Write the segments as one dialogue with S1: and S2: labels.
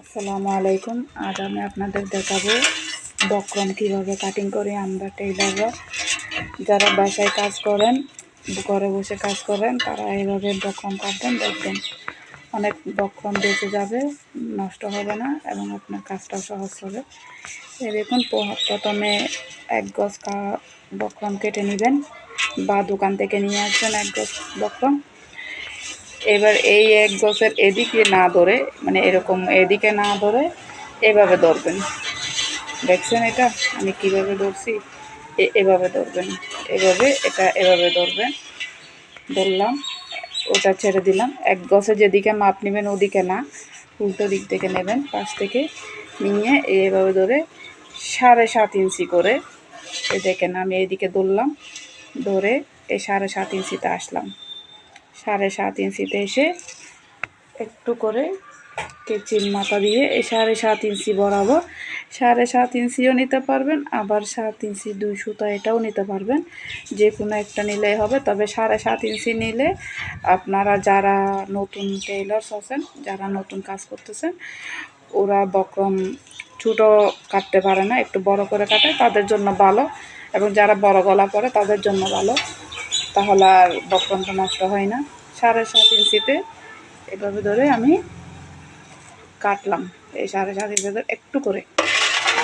S1: আসসালামু আলাইকুম। আজ আমি আপনাদের দেখাবো বক্রম কীভাবে কাটিং করি আমরা টেইলাররা। যারা বাসায় কাজ করেন, ঘরে বসে কাজ করেন, তারা এইভাবে বক্রম কাটবেন, দেখবেন অনেক বক্রম বেঁচে যাবে, নষ্ট হবে না এবং আপনার কাজটাও সহজ হবে। এই দেখুন, প্রথমে 1 গজ বক্রম কেটে নেবেন বা দোকান থেকে নিয়ে আসবেন 1 গজ বক্রম। এবার এই 1 গজের এদিকে না ধরে, মানে এরকম এদিকে না ধরে এভাবে ধরবেন। দেখছেন এটা আমি কিভাবে ধরছি? এভাবে ধরবেন, এভাবে ধরবেন। ধরলাম, ওটা ছেড়ে দিলাম। 1 গজে যেদিকে মাপ নেবেন ওদিকে না, উল্টো দিক থেকে নেবেন, পাশ থেকে নিয়ে এভাবে ধরে 7.5 ইঞ্চি করে দেখেন আমি এইদিকে ধরলাম, ধরে এই 7.5 ইঞ্চিতে আসলাম। 7.5 ইঞ্চিতে এসে একটু করে কেচির মাথা দিয়ে এই 7.5 ইঞ্চি বরাবর 7.5 ইঞ্চিও নিতে পারবেন, আবার 7 ইঞ্চি 2 সুতা এটাও নিতে পারবেন, যে কোনো একটা নিলেই হবে। তবে 7.5 ইঞ্চি নিলে আপনারা যারা নতুন টেইলার্স আছেন, যারা নতুন কাজ করতেছেন, ওরা বক্রম ছোটো কাটতে পারে না, একটু বড় করে কাটে, তাদের জন্য ভালো। এবং যারা বড় গলা পরে তাদের জন্য ভালো, তাহলে আর বক্রমটা নষ্ট হয় না। 7.5 ইঞ্চিতে এভাবে ধরে আমি কাটলাম। এই 7.5 ইঞ্চি ধরে একটু করে,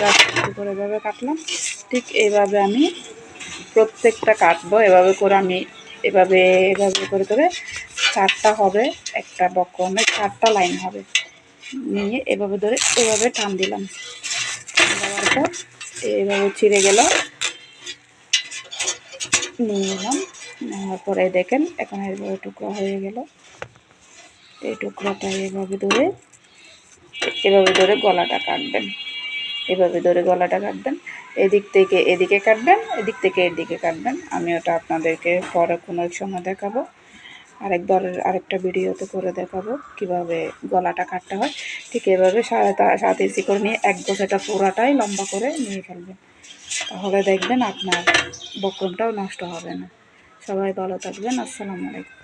S1: জাস্ট একটু করে এভাবে কাটলাম। ঠিক এইভাবে আমি প্রত্যেকটা কাটবো। এভাবে করে আমি এভাবে করে করে 4টা হবে, একটা বক্রমে 4টা লাইন হবে। নিয়ে এভাবে ধরে এভাবে টান দিলাম, দেওয়ার পর এইভাবে ছিঁড়ে গেল, নিয়ে নিলাম। নেওয়ার পরে দেখেন এখন এইভাবে টুকরা হয়ে গেল। এই টুকরাটা এভাবে ধরে গলাটা কাটবেন, এভাবে ধরে গলাটা কাটবেন। এদিক থেকে এদিকে কাটবেন, এদিক থেকে এদিকে কাটবেন। আমি ওটা আপনাদেরকে পরে কোনো এক সময় দেখাবো, আরেকটা ভিডিওতে করে দেখাবো কিভাবে গলাটা কাটতে হয়। ঠিক এভাবে 7.5 ইঞ্চি করে নিয়ে 1 গজ এটা পুরাটাই লম্বা করে নিয়ে ফেলবেন, তাহলে দেখবেন আপনার বক্রমটাও নষ্ট হবে না। সবাই ভালো থাকবেন। আসসালামু আলাইকুম।